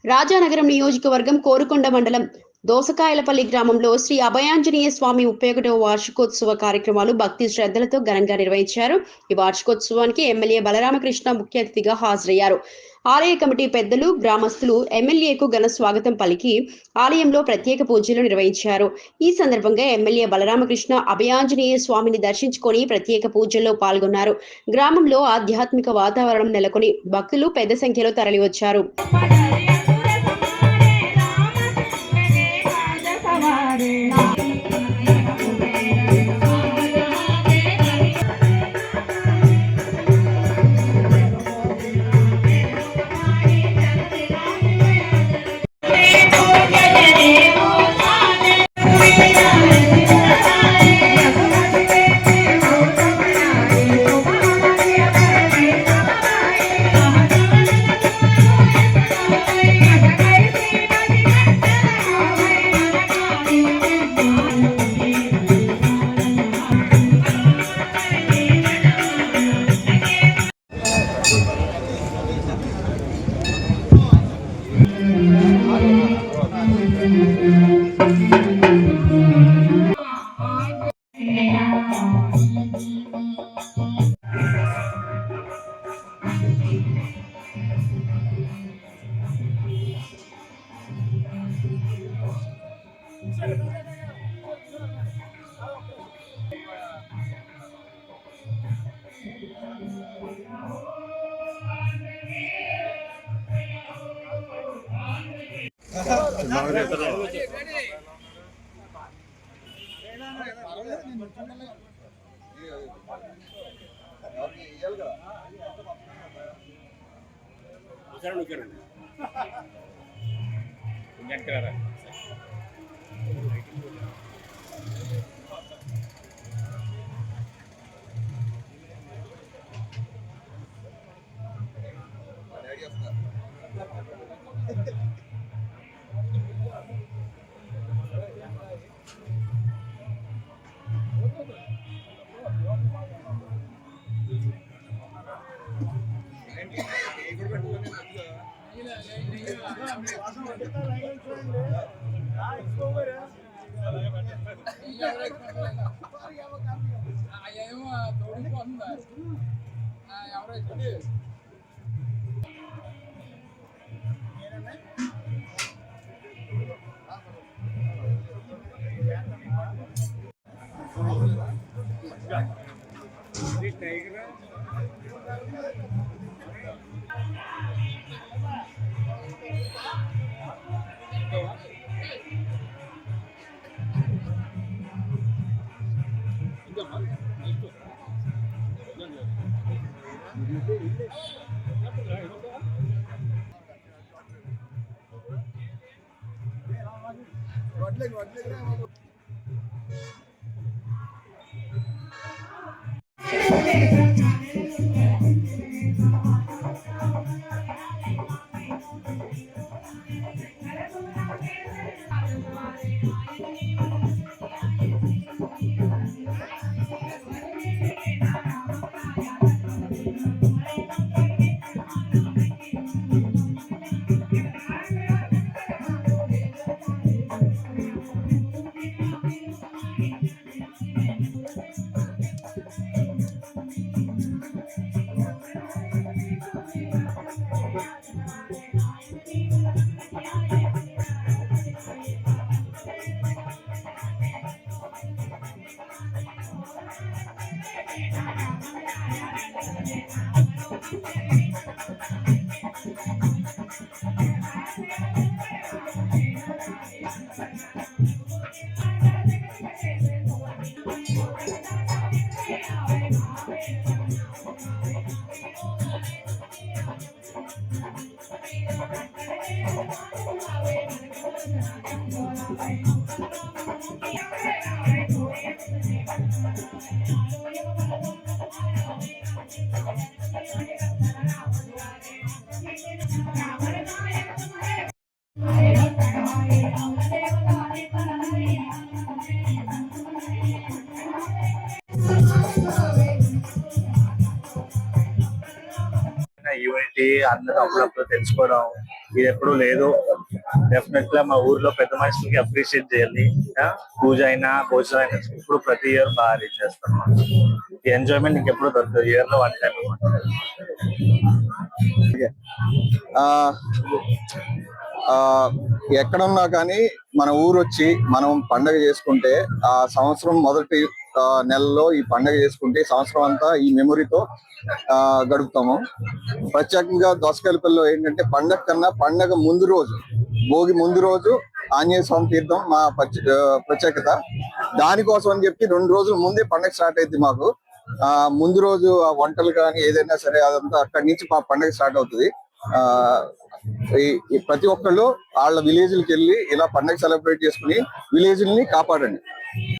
రాజానగరం నియోజకవర్గం కోరుకొండ మండలం దోసకాయలపల్లి గ్రామంలో శ్రీ అభయాంజనేయ స్వామి 31వ వార్షికోత్సవ కార్యక్రమాలు భక్తి శ్రద్ధలతో ఘనంగా నిర్వహించారు. ఈ వార్షికోత్సవానికి ఎమ్మెల్యే బలరామకృష్ణ ముఖ్య అతిథిగా హాజరయ్యారు. ఆలయ కమిటీ పెద్దలు, గ్రామస్తులు ఎమ్మెల్యేకు ఘన స్వాగతం పలికి ఆలయంలో ప్రత్యేక పూజలు నిర్వహించారు. ఈ సందర్భంగా ఎమ్మెల్యే బలరామకృష్ణ అభయాంజనేయ స్వామిని దర్శించుకొని ప్రత్యేక పూజల్లో పాల్గొన్నారు. గ్రామంలో ఆధ్యాత్మిక వాతావరణం నెలకొని భక్తులు పెద్ద సంఖ్యలో తరలివచ్చారు. యూనిటీ అందరూ అప్పుడప్పుడు తెలుసుకోవడం ఇది ఎప్పుడు లేదు. డెఫినెట్ గా మా ఊర్లో పెద్ద మనుషులకి అప్రిషియేట్ చేయాలి. పూజ అయినా భోజనం అయినా ఇప్పుడు ప్రతి ఇయర్ బాగా అరేంజ్ చేస్తాం. ఈ ఎంజాయ్మెంట్ ఇంకెప్పుడు దొరకదు. ఇయర్ లో 1 టైం. ఆ ఆ ఎక్కడున్నా కానీ మన ఊరు వచ్చి మనం పండగ చేసుకుంటే ఆ సంవత్సరం మొదటి నెలలో ఈ పండగ చేసుకుంటే సంవత్సరం అంతా ఈ మెమొరీతో గడుపుతాము. ప్రత్యేకంగా దోసకాయలపల్లిలో ఏంటంటే పండగ కన్నా పండగ ముందు రోజు, భోగి ముందు రోజు ఆంజనేయ స్వామి తీర్థం మా ప్రత్యేకత. దానికోసం అని చెప్పి 2 రోజుల ముందే పండగ స్టార్ట్ అయింది మాకు. ముందు రోజు ఆ వంటలు కానీ ఏదైనా సరే అదంతా అక్కడి నుంచి మా పండగ స్టార్ట్ అవుతుంది. ప్రతి ఒక్కళ్ళు వాళ్ళ విలేజ్లకి వెళ్ళి ఇలా పండగ సెలబ్రేట్ చేసుకుని విలేజ్ని కాపాడండి.